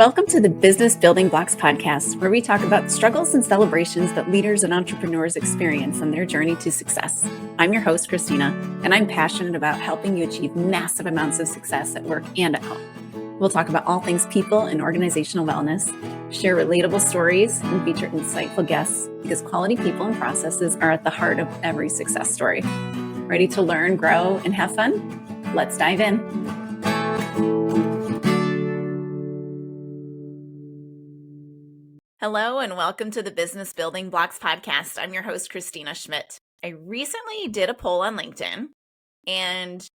Welcome to the Business Building Blocks podcast, where we talk about the struggles and celebrations that leaders and entrepreneurs experience on their journey to success. I'm your host, Kristina, and I'm passionate about helping you achieve massive amounts of success at work and at home. We'll talk about all things people and organizational wellness, share relatable stories, and feature insightful guests because quality people and processes are at the heart of every success story. Ready to learn, grow, and have fun? Let's dive in. Hello, and welcome to the Business Building Blocks podcast. I'm your host, Kristina Schmitt. I recently did a poll on LinkedIn, and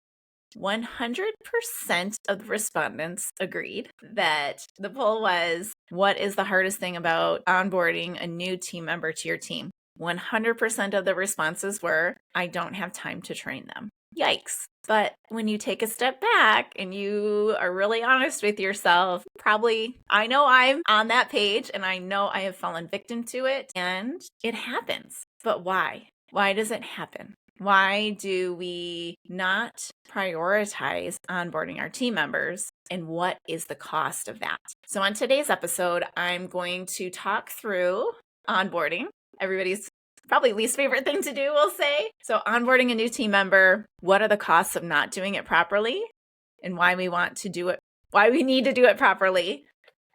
100% of the respondents agreed that the poll was, what is the hardest thing about onboarding a new team member to your team? 100% of the responses were, I don't have time to train them. Yikes. But when you take a step back and you are really honest with yourself, probably, I know I'm on that page and I know I have fallen victim to it and it happens. But why? Why does it happen? Why do we not prioritize onboarding our team members? And what is the cost of that? So on today's episode, I'm going to talk through onboarding. Everybody's probably least favorite thing to do, we'll say. So onboarding a new team member, what are the costs of not doing it properly and why we want to do it, why we need to do it properly,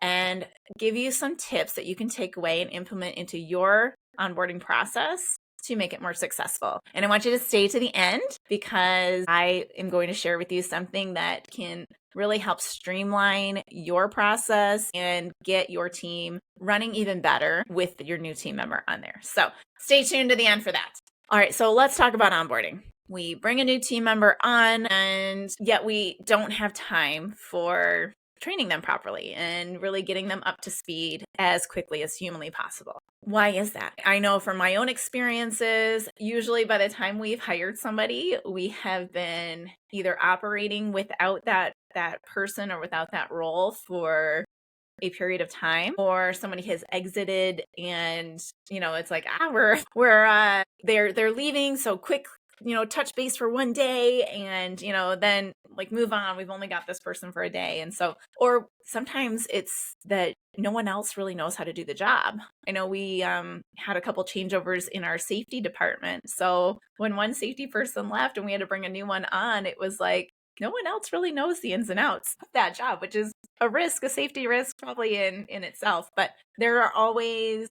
and give you some tips that you can take away and implement into your onboarding process to make it more successful. And I want you to stay to the end because I am going to share with you something that can really help streamline your process and get your team running even better with your new team member on there. So stay tuned to the end for that. All right, so let's talk about onboarding. We bring a new team member on, and yet we don't have time for training them properly and really getting them up to speed as quickly as humanly possible. Why is that? I know from my own experiences, usually by the time we've hired somebody, we have been either operating without that person or without that role for a period of time, or somebody has exited and, it's like, they're leaving so quick, touch base for one day and, then like move on. We've only got this person for a day. And so, or sometimes it's that no one else really knows how to do the job. I know we had a couple changeovers in our safety department. So when one safety person left and we had to bring a new one on, it was like, no one else really knows the ins and outs of that job, which is a safety risk probably in itself. But there's always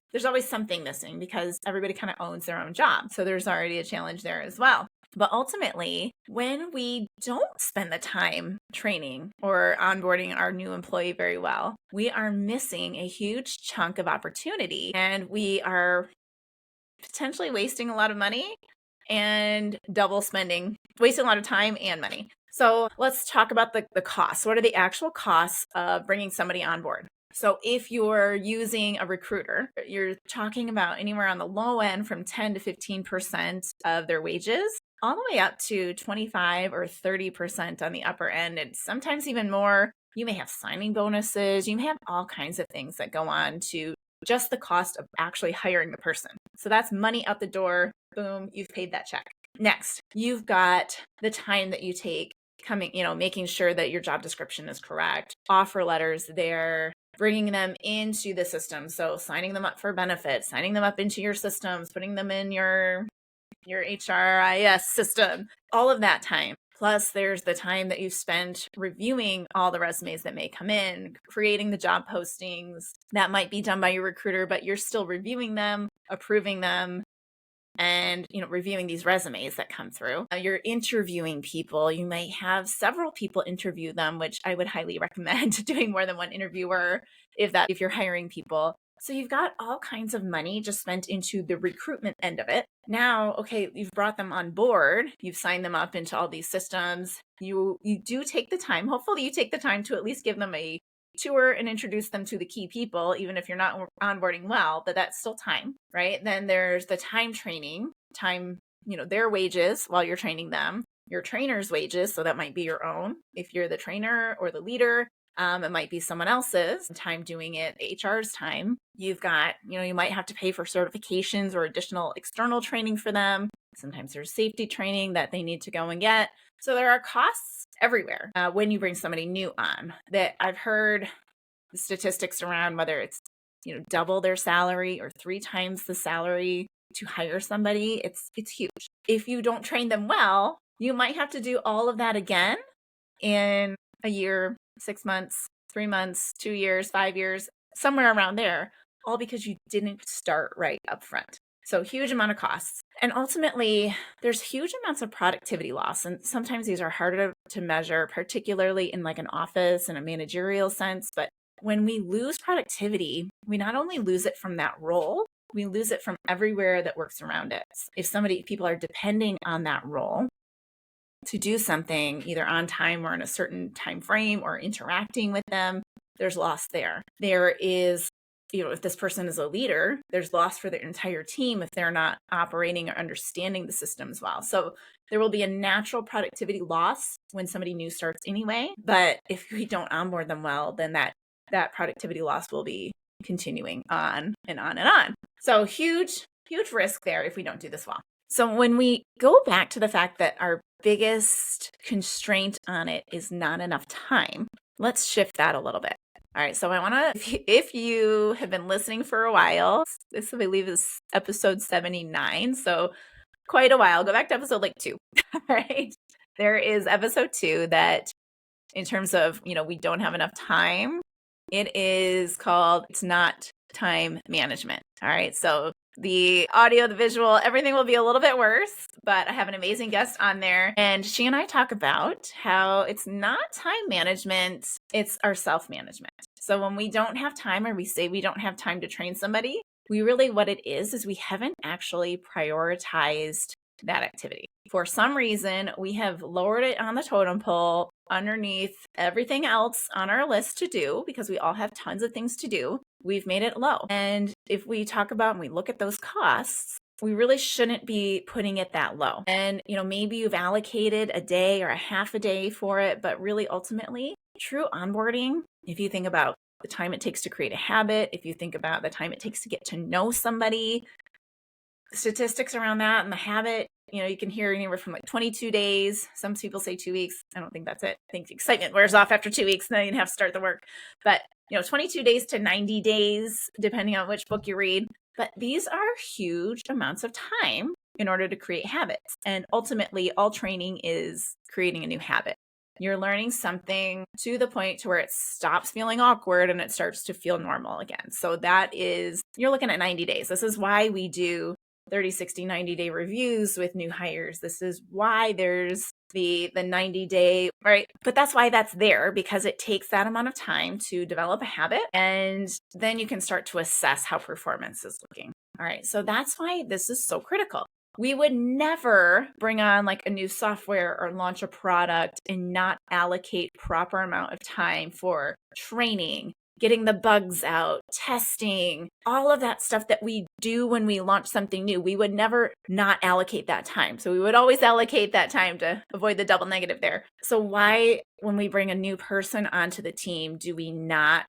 something missing because everybody kind of owns their own job. So there's already a challenge there as well. But ultimately, when we don't spend the time training or onboarding our new employee very well, we are missing a huge chunk of opportunity and we are potentially wasting a lot of money and wasting a lot of time and money. So let's talk about the costs. What are the actual costs of bringing somebody on board? So if you're using a recruiter, you're talking about anywhere on the low end from 10 to 15% of their wages, all the way up to 25 or 30% on the upper end, and sometimes even more. You may have signing bonuses. You may have all kinds of things that go on to just the cost of actually hiring the person. So that's money out the door. Boom, you've paid that check. Next, you've got the time that you take making sure that your job description is correct, offer letters there, bringing them into the system. So signing them up for benefits, signing them up into your systems, putting them in your HRIS system, all of that time. Plus, there's the time that you've spent reviewing all the resumes that may come in, creating the job postings. That might be done by your recruiter, but you're still reviewing them, approving them, and reviewing these resumes that come through. You're interviewing people. You may have several people interview them, which I would highly recommend doing more than one interviewer if you're hiring people. So you've got all kinds of money just spent into the recruitment end of it. Now, okay, you've brought them on board. You've signed them up into all these systems. You do take the time. Hopefully you take the time to at least give them a tour and introduce them to the key people, even if you're not onboarding well, but that's still time, right? Then there's the time training, their wages while you're training them, your trainer's wages. So that might be your own. If you're the trainer or the leader, it might be someone else's time doing it, HR's time. You've got, you might have to pay for certifications or additional external training for them. Sometimes there's safety training that they need to go and get. So there are costs everywhere when you bring somebody new on that I've heard the statistics around whether it's, double their salary or 3 times the salary to hire somebody, it's huge. If you don't train them well, you might have to do all of that again in a year, 6 months, 3 months, 2 years, 5 years, somewhere around there, all because you didn't start right up front. So huge amount of costs. And ultimately, there's huge amounts of productivity loss. And sometimes these are harder to measure, particularly in like an office and a managerial sense. But when we lose productivity, we not only lose it from that role, we lose it from everywhere that works around it. If people are depending on that role to do something either on time or in a certain time frame or interacting with them, there's loss there. There is, if this person is a leader, there's loss for their entire team if they're not operating or understanding the systems well. So there will be a natural productivity loss when somebody new starts anyway. But if we don't onboard them well, then that productivity loss will be continuing on and on and on. So huge risk there if we don't do this well. So when we go back to the fact that our biggest constraint on it is not enough time, let's shift that a little bit. All right, so I want to, if you have been listening for a while, this I believe is episode 79, so quite a while. Go back to episode 2, all right? There is episode 2 that in terms of, we don't have enough time, it is called It's Not Time Management, all right? So the audio, the visual, everything will be a little bit worse, but I have an amazing guest on there. And she and I talk about how it's not time management, it's our self-management. So when we don't have time or we say we don't have time to train somebody, what it is we haven't actually prioritized that activity. For some reason, we have lowered it on the totem pole underneath everything else on our list to do because we all have tons of things to do. We've made it low. And if we talk about and we look at those costs, we really shouldn't be putting it that low. And, maybe you've allocated a day or a half a day for it, but really ultimately, true onboarding, if you think about the time it takes to create a habit, if you think about the time it takes to get to know somebody, statistics around that and the habit, you can hear anywhere from 22 days. Some people say 2 weeks. I don't think that's it. I think the excitement wears off after 2 weeks, and then you have to start the work. But, 22 days to 90 days, depending on which book you read. But these are huge amounts of time in order to create habits. And ultimately, all training is creating a new habit. You're learning something to the point to where it stops feeling awkward and it starts to feel normal again. So you're looking at 90 days. This is why we do 30, 60, 90-day reviews with new hires. This is why there's the 90-day, right? But that's why that's there, because it takes that amount of time to develop a habit. And then you can start to assess how performance is looking. All right. So that's why this is so critical. We would never bring on a new software or launch a product and not allocate proper amount of time for training, getting the bugs out, testing, all of that stuff that we do when we launch something new. We would never not allocate that time. So we would always allocate that time to avoid the double negative there. So why, when we bring a new person onto the team, do we not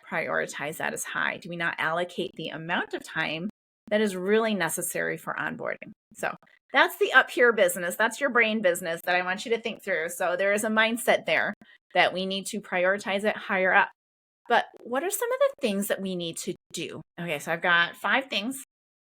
prioritize that as high? Do we not allocate the amount of time that is really necessary for onboarding? So that's the up here business. That's your brain business that I want you to think through. So there is a mindset there that we need to prioritize it higher up. But what are some of the things that we need to do? Okay, so I've got 5 things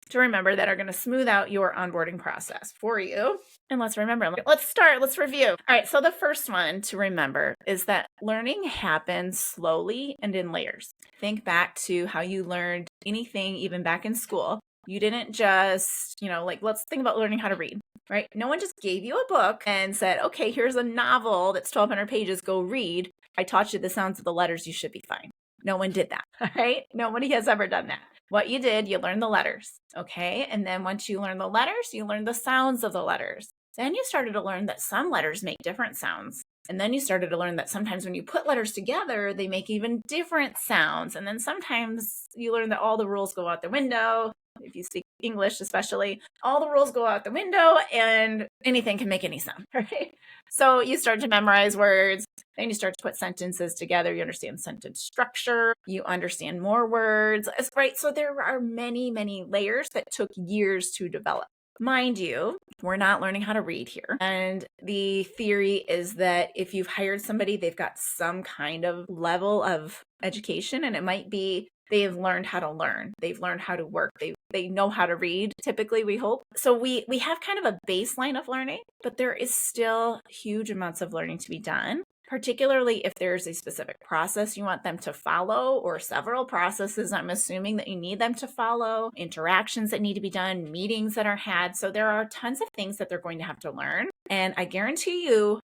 to remember that are going to smooth out your onboarding process for you. And let's remember, let's review. All right, so the first one to remember is that learning happens slowly and in layers. Think back to how you learned anything, even back in school. You didn't just, let's think about learning how to read, right? No one just gave you a book and said, okay, here's a novel that's 1,200 pages, go read. I taught you the sounds of the letters, you should be fine. No one did that, all right? Nobody has ever done that. What you did, you learned the letters, okay? And then once you learn the letters, you learn the sounds of the letters. Then you started to learn that some letters make different sounds. And then you started to learn that sometimes when you put letters together, they make even different sounds. And then sometimes you learn that all the rules go out the window. If you speak English, especially, all the rules go out the window and anything can make any sound, right? So you start to memorize words, then you start to put sentences together. You understand sentence structure, you understand more words, right? So there are many, many layers that took years to develop. Mind you, we're not learning how to read here. And the theory is that if you've hired somebody, they've got some kind of level of education, and it might be they have learned how to learn. They've learned how to work. They know how to read, typically, we hope. So we have kind of a baseline of learning, but there is still huge amounts of learning to be done, particularly if there's a specific process you want them to follow or several processes I'm assuming that you need them to follow, interactions that need to be done, meetings that are had. So there are tons of things that they're going to have to learn. And I guarantee you,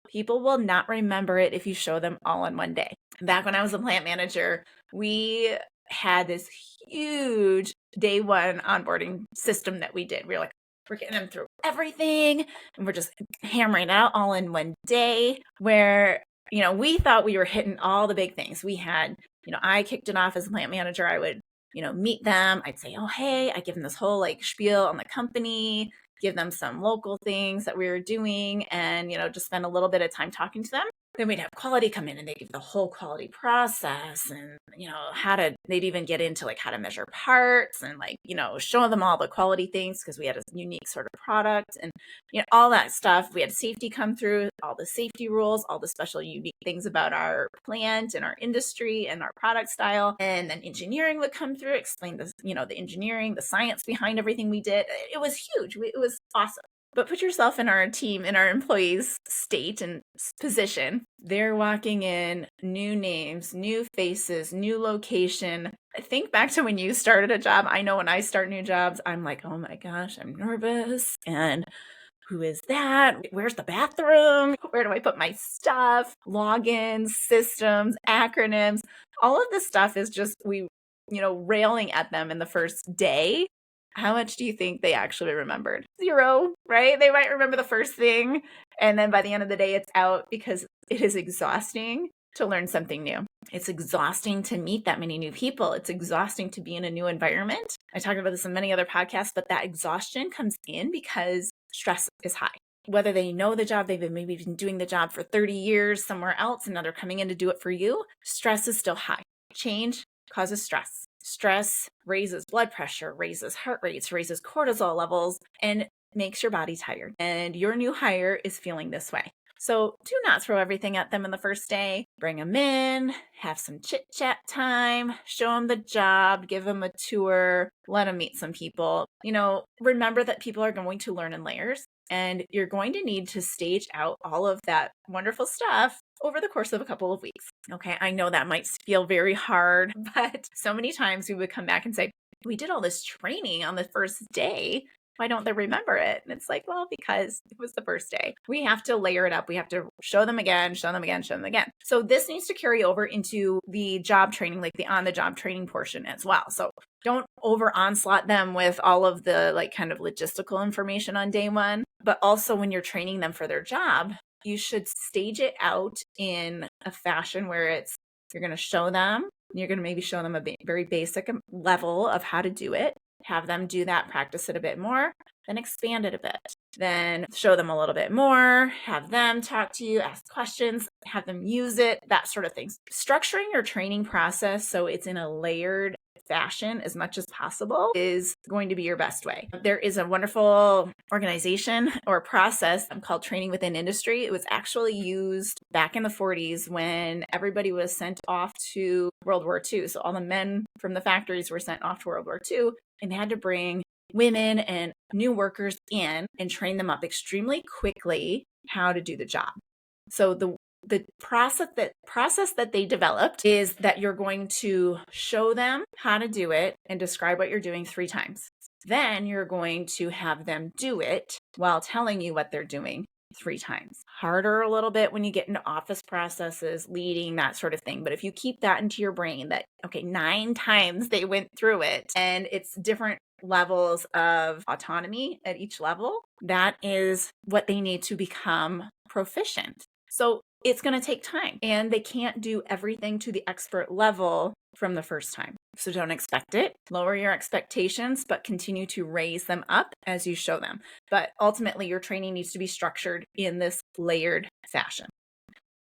people will not remember it if you show them all in one day. Back when I was a plant manager, we had this huge day one onboarding system that we did. We were like, we're getting them through everything and we're just hammering it out all in one day where, we thought we were hitting all the big things. We had, I kicked it off as a plant manager. I would, meet them. I'd say, oh, hey, I give them this whole spiel on the company, give them some local things that we were doing and, just spend a little bit of time talking to them. Then we'd have quality come in and they give the whole quality process and, they'd even get into how to measure parts and show them all the quality things because we had a unique sort of product and, all that stuff. We had safety come through, all the safety rules, all the special unique things about our plant and our industry and our product style. And then engineering would come through, explain the, the engineering, the science behind everything we did. It was huge. It was awesome. But put yourself in our team, in our employees' state and position. They're walking in, new names, new faces, new location. Think back to when you started a job. I know when I start new jobs, I'm like, oh my gosh, I'm nervous. And who is that? Where's the bathroom? Where do I put my stuff? Logins, systems, acronyms. All of this stuff is just railing at them in the first day. How much do you think they actually remembered? 0, right? They might remember the first thing, and then by the end of the day, it's out because it is exhausting to learn something new. It's exhausting to meet that many new people. It's exhausting to be in a new environment. I talked about this in many other podcasts, but that exhaustion comes in because stress is high. Whether they know the job, they've maybe been doing the job for 30 years somewhere else, and now they're coming in to do it for you, stress is still high. Change causes stress. Stress raises blood pressure, raises heart rates, raises cortisol levels, and makes your body tired. And your new hire is feeling this way. So do not throw everything at them in the first day. Bring them in, have some chit chat time, show them the job, give them a tour, let them meet some people. Remember that people are going to learn in layers. And you're going to need to stage out all of that wonderful stuff over the course of a couple of weeks. Okay, I know that might feel very hard, but so many times we would come back and say, we did all this training on the first day. Why don't they remember it? And it's like, well, because it was the first day. We have to layer it up. We have to show them again, show them again, show them again. So this needs to carry over into the job training, like the on-the-job training portion as well. So don't over onslaught them with all of the kind of logistical information on day one. But also when you're training them for their job, you should stage it out in a fashion where you're going to show them, you're going to maybe show them a very basic level of how to do it. Have them do that, practice it a bit more, then expand it a bit. Then show them a little bit more, have them talk to you, ask questions, have them use it, that sort of thing. Structuring your training process so it's in a layered fashion as much as possible is going to be your best way. There is a wonderful organization or process called Training Within Industry. It was actually used back in the 40s when everybody was sent off to World War II. So all the men from the factories were sent off to World War II and they had to bring women and new workers in and train them up extremely quickly how to do the job. So the process that they developed is that you're going to show them how to do it and describe what you're doing 3 times. Then you're going to have them do it while telling you what they're doing 3 times. Harder a little bit when you get into office processes, leading, that sort of thing. But if you keep that into your brain that, okay, 9 times they went through it and it's different levels of autonomy at each level, that is what they need to become proficient. So it's going to take time and they can't do everything to the expert level from the first time. So don't expect it. Lower your expectations, but continue to raise them up as you show them. But ultimately, your training needs to be structured in this layered fashion.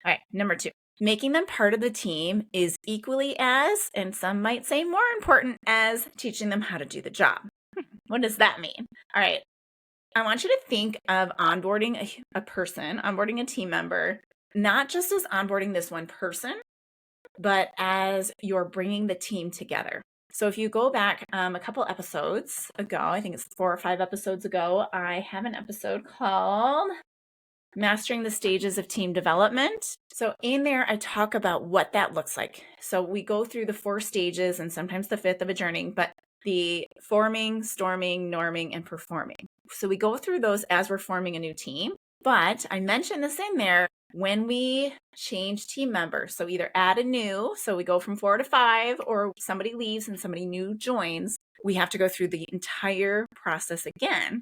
All right, number 2. Making them part of the team is equally as, and some might say more important, as teaching them how to do the job. What does that mean? All right. I want you to think of onboarding a person, onboarding a team member, not just as onboarding this one person, but as you're bringing the team together. So if you go back a couple episodes ago, I think it's 4 or 5 episodes ago, I have an episode called Mastering the Stages of Team Development. So in there, I talk about what that looks like. So we go through the 4 stages and sometimes the 5th of adjourning, but the forming, storming, norming, and performing. So we go through those as we're forming a new team. But I mentioned this in there when we change team members. So either add a new, so we go from 4 to 5, or somebody leaves and somebody new joins, we have to go through the entire process again,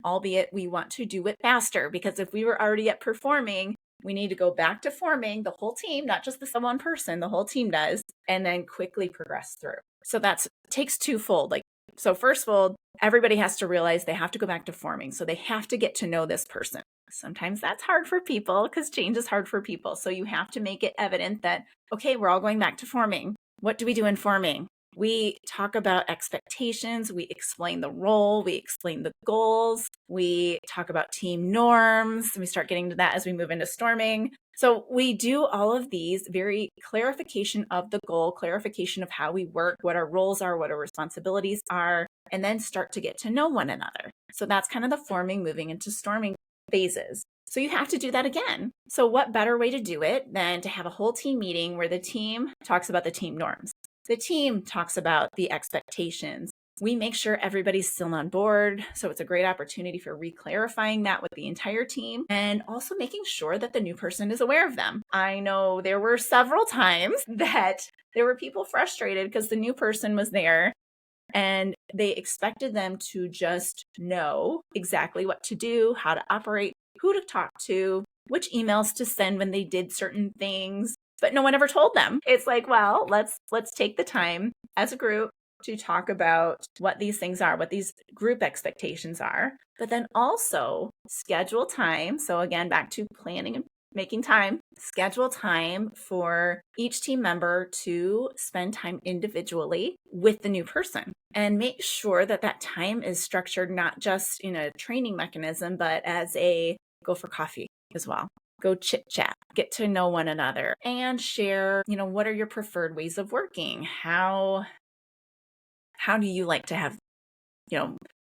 albeit we want to do it faster, because if we were already at performing, we need to go back to forming the whole team, not just the one person, the whole team does, and then quickly progress through. So that takes twofold. So firstfold, everybody has to realize they have to go back to forming. So they have to get to know this person. Sometimes that's hard for people because change is hard for people. So you have to make it evident that, okay, we're all going back to forming. What do we do in forming? We talk about expectations, we explain the role, we explain the goals, we talk about team norms, and we start getting to that as we move into storming. So we do all of these very clarification of the goal, clarification of how we work, what our roles are, what our responsibilities are, and then start to get to know one another. So that's kind of the forming, moving into storming phases. So you have to do that again. So what better way to do it than to have a whole team meeting where the team talks about the team norms? The team talks about the expectations. We make sure everybody's still on board. So it's a great opportunity for re-clarifying that with the entire team and also making sure that the new person is aware of them. I know there were several times that there were people frustrated because the new person was there and they expected them to just know exactly what to do, how to operate, who to talk to, which emails to send when they did certain things. But no one ever told them. It's like, well, let's take the time as a group to talk about what these things are, what these group expectations are, but then also schedule time. So again, back to planning and making time, schedule time for each team member to spend time individually with the new person and make sure that that time is structured not just in a training mechanism, but as a go for coffee as well. Go chit chat, get to know one another and share, what are your preferred ways of working? How do you like to have,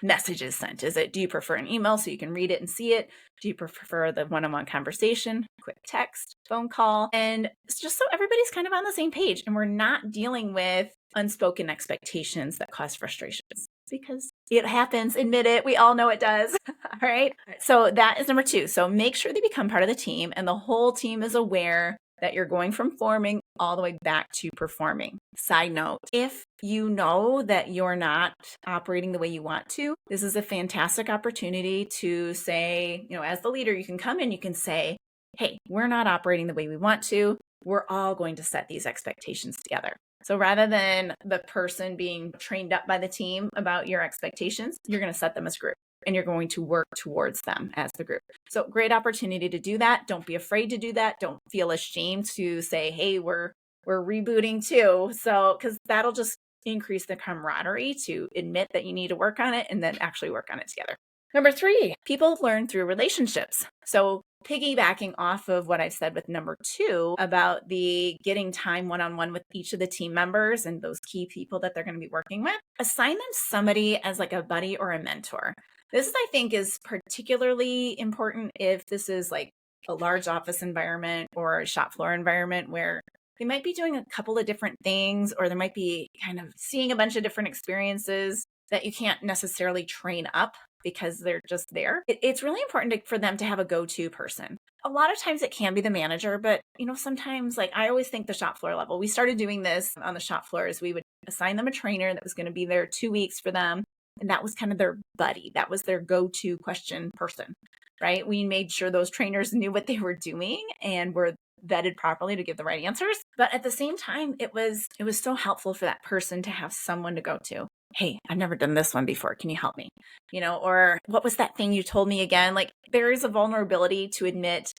messages sent? Do you prefer an email so you can read it and see it? Do you prefer the one-on-one conversation, quick text, phone call? And it's just so everybody's kind of on the same page and we're not dealing with unspoken expectations that cause frustrations. Because it happens, admit it, we all know it does. All right. So that is number 2. So make sure they become part of the team and the whole team is aware that you're going from forming all the way back to performing. Side note, if you know that you're not operating the way you want to, this is a fantastic opportunity to say, as the leader, you can come in, you can say, hey, we're not operating the way we want to. We're all going to set these expectations together. So rather than the person being trained up by the team about your expectations, you're going to set them as a group and you're going to work towards them as the group. So great opportunity to do that. Don't be afraid to do that. Don't feel ashamed to say, hey, we're rebooting too. So, because that'll just increase the camaraderie to admit that you need to work on it and then actually work on it together. Number 3, people learn through relationships. So piggybacking off of what I said with number 2 about the getting time one-on-one with each of the team members and those key people that they're going to be working with, assign them somebody as like a buddy or a mentor. This, I think, is particularly important if this is like a large office environment or a shop floor environment where they might be doing a couple of different things, or they might be kind of seeing a bunch of different experiences that you can't necessarily train up because they're just there. It's really important for them to have a go-to person. A lot of times it can be the manager, but sometimes, like, I always think the shop floor level, we started doing this on the shop floors. We would assign them a trainer that was going to be there 2 weeks for them. And that was kind of their buddy. That was their go-to question person, right? We made sure those trainers knew what they were doing and were vetted properly to give the right answers. But at the same time, it was so helpful for that person to have someone to go to. Hey, I've never done this one before. Can you help me? Or what was that thing you told me again? Like, there is a vulnerability to admit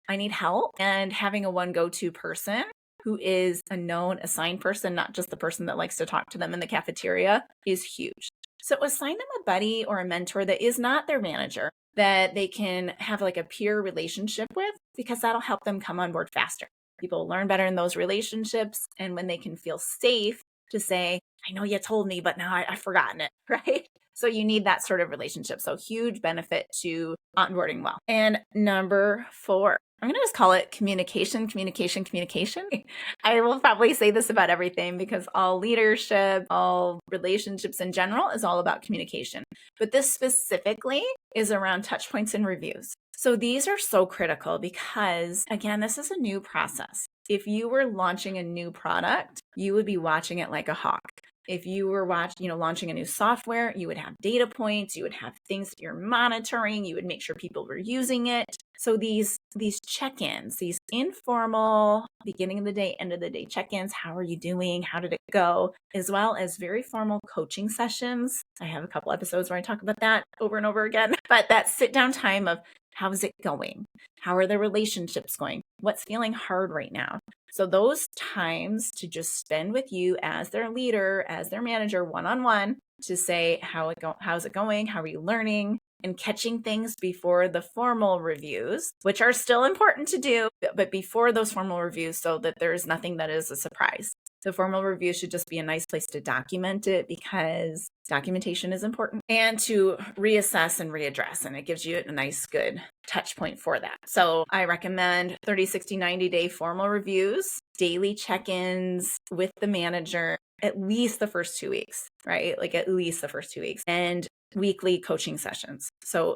I need help, and having a one go-to person who is a known assigned person, not just the person that likes to talk to them in the cafeteria, is huge. So assign them a buddy or a mentor that is not their manager, that they can have like a peer relationship with, because that'll help them come on board faster. People learn better in those relationships. And when they can feel safe to say, I know you told me, but now I've forgotten it, right? So you need that sort of relationship. So huge benefit to onboarding well. And number 4, I'm going to just call it communication. I will probably say this about everything because all leadership, all relationships in general is all about communication. But this specifically is around touch points and reviews. So these are so critical because, again, this is a new process. If you were launching a new product, you would be watching it like a hawk. If you were launching a new software, you would have data points, you would have things that you're monitoring, you would make sure people were using it. So these check-ins, these informal beginning of the day, end of the day check-ins, how are you doing? How did it go? As well as very formal coaching sessions. I have a couple episodes where I talk about that over and over again, but that sit down time of how's it going? How are the relationships going? What's feeling hard right now? So those times to just spend with you as their leader, as their manager, one-on-one, to say how's it going? How are you learning? And catching things before the formal reviews, which are still important to do, but before those formal reviews, so that there's nothing that is a surprise. The formal review should just be a nice place to document it because documentation is important, and to reassess and readdress. And it gives you a nice, good touch point for that. So I recommend 30, 60, 90-day formal reviews, daily check-ins with the manager, at least the first 2 weeks, right? Like at least the first 2 weeks, and weekly coaching sessions. So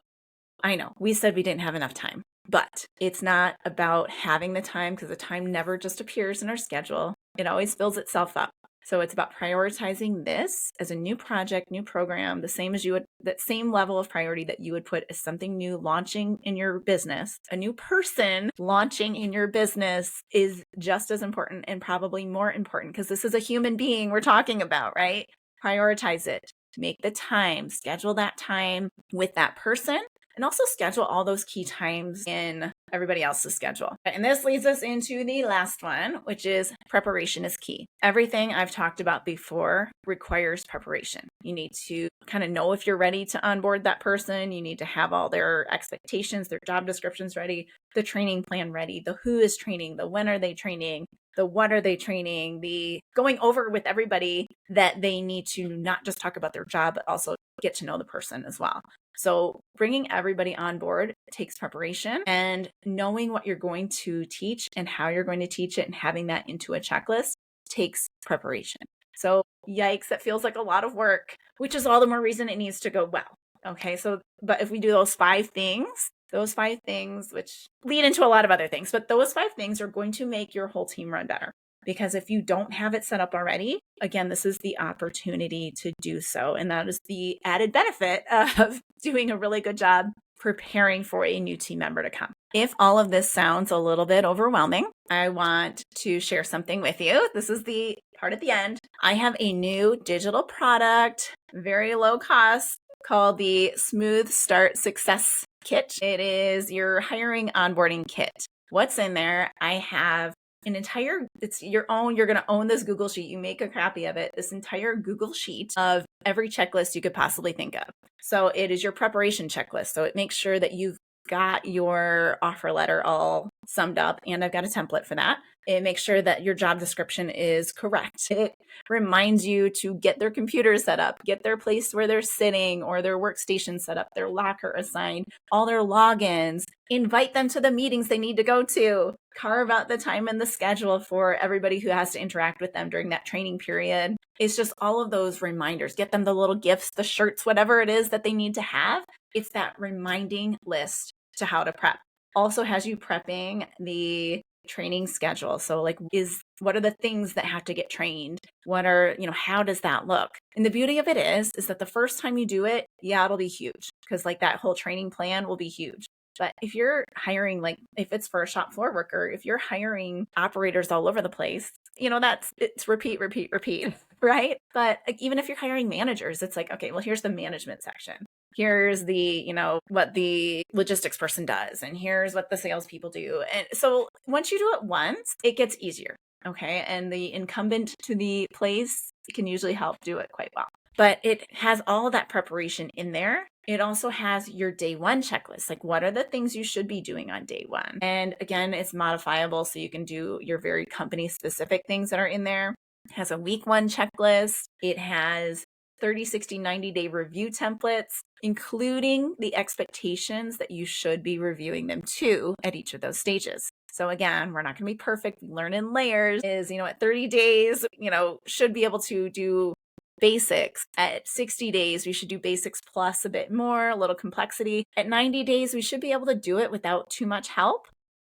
I know we said we didn't have enough time, but it's not about having the time, because the time never just appears in our schedule. It always fills itself up. So it's about prioritizing this as a new project, new program, the same as that same level of priority that you would put as something new launching in your business. A new person launching in your business is just as important, and probably more important, because this is a human being we're talking about, right? Prioritize it. Make the time, schedule that time with that person, and also schedule all those key times in everybody else's schedule. And this leads us into the last one, which is preparation is key. Everything I've talked about before requires preparation. You need to kind of know if you're ready to onboard that person. You need to have all their expectations, their job descriptions ready, the training plan ready, the who is training, the when are they training, the what are they training, the going over with everybody that they need to not just talk about their job, but also get to know the person as well. So bringing everybody on board takes preparation, and knowing what you're going to teach and how you're going to teach it and having that into a checklist takes preparation. So yikes, that feels like a lot of work, which is all the more reason it needs to go well. Okay, so, but if we do those 5 things, which lead into a lot of other things, but those 5 things are going to make your whole team run better. Because if you don't have it set up already, again, this is the opportunity to do so. And that is the added benefit of doing a really good job preparing for a new team member to come. If all of this sounds a little bit overwhelming, I want to share something with you. This is the part at the end. I have a new digital product, very low cost, called the Smooth Start Success Kit. It is your hiring onboarding kit. What's in there? I have it's your own, you're going to own this Google sheet. You make a copy of it, this entire Google sheet of every checklist you could possibly think of. So it is your preparation checklist. So it makes sure that you've got your offer letter all summed up, and I've got a template for that. It makes sure that your job description is correct. It reminds you to get their computer set up, get their place where they're sitting or their workstation set up, their locker assigned, all their logins, invite them to the meetings they need to go to, carve out the time in the schedule for everybody who has to interact with them during that training period. It's just all of those reminders. Get them the little gifts, the shirts, whatever it is that they need to have. It's that reminding list to how to prep. Also has you prepping the training schedule. So what are the things that have to get trained? How does that look? And the beauty of it is that the first time you do it, it'll be huge, because that whole training plan will be huge. But if you're hiring, if it's for a shop floor worker, if you're hiring operators all over the place, it's repeat, right? But even if you're hiring managers, it's okay, well, here's the management section. Here's the, what the logistics person does, and here's what the salespeople do. And so once you do it once, it gets easier. Okay. And the incumbent to the place can usually help do it quite well. but it has all that preparation in there. It also has your day one checklist. Like, what are the things you should be doing on day one? And again, it's modifiable, so you can do your very company specific things that are in there. It has a week one checklist. It has 30, 60, 90-day review templates, including the expectations that you should be reviewing them to at each of those stages. So again, we're not going to be perfect. We learn in layers. At 30 days, should be able to do basics. At 60 days, we should do basics plus a bit more, a little complexity. At 90 days, we should be able to do it without too much help,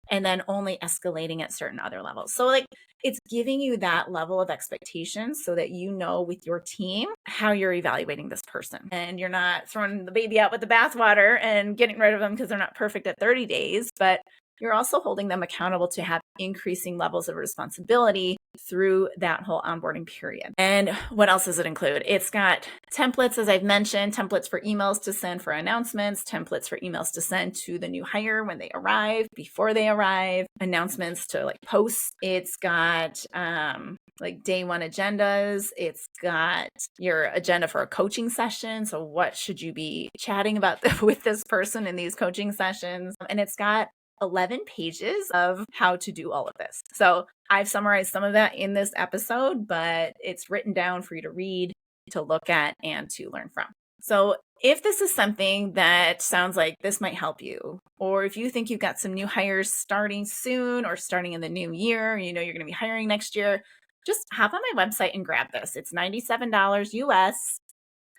and then only escalating at certain other levels. So it's giving you that level of expectations so that you know with your team how you're evaluating this person. And you're not throwing the baby out with the bathwater and getting rid of them because they're not perfect at 30 days, but you're also holding them accountable to have increasing levels of responsibility through that whole onboarding period. And what else does it include? It's got templates, as I've mentioned, templates for emails to send for announcements, templates for emails to send to the new hire when they arrive, before they arrive, announcements to posts. It's got day one agendas. It's got your agenda for a coaching session. So what should you be chatting about with this person in these coaching sessions? And it's got 11 pages of how to do all of this. So I've summarized some of that in this episode, but it's written down for you to read, to look at, and to learn from. So if this is something that sounds like this might help you, or if you think you've got some new hires starting soon or starting in the new year, you're going to be hiring next year, just hop on my website and grab this. It's $97 US.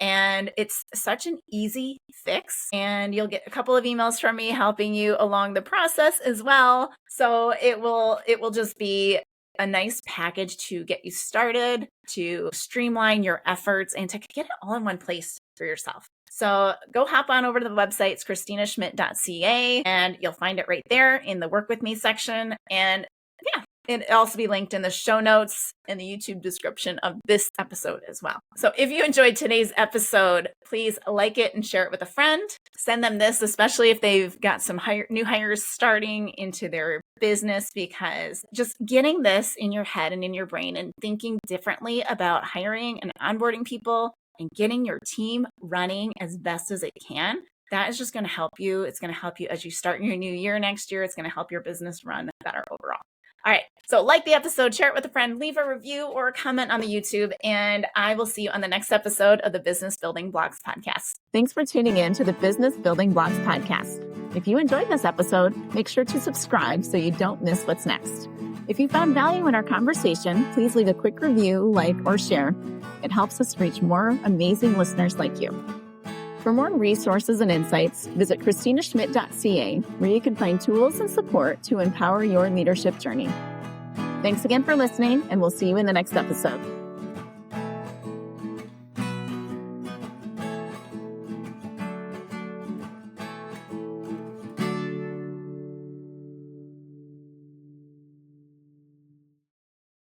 And it's such an easy fix, and you'll get a couple of emails from me helping you along the process as well. So it will just be a nice package to get you started, to streamline your efforts, and to get it all in one place for yourself. So go hop on over to the website. It's KristinaSchmitt.ca, and you'll find it right there in the Work With Me section. And yeah, it'll also be linked in the show notes and the YouTube description of this episode as well. So if you enjoyed today's episode, please like it and share it with a friend. Send them this, especially if they've got some new hires starting into their business, because just getting this in your head and in your brain and thinking differently about hiring and onboarding people and getting your team running as best as it can, that is just going to help you. It's going to help you as you start your new year next year. It's going to help your business run better overall. All right. So like the episode, share it with a friend, leave a review or a comment on the YouTube, and I will see you on the next episode of the Business Building Blocks podcast. Thanks for tuning in to the Business Building Blocks podcast. If you enjoyed this episode, make sure to subscribe so you don't miss what's next. If you found value in our conversation, please leave a quick review, like, or share. It helps us reach more amazing listeners like you. For more resources and insights, visit KristinaSchmitt.ca, where you can find tools and support to empower your leadership journey. Thanks again for listening, and we'll see you in the next episode.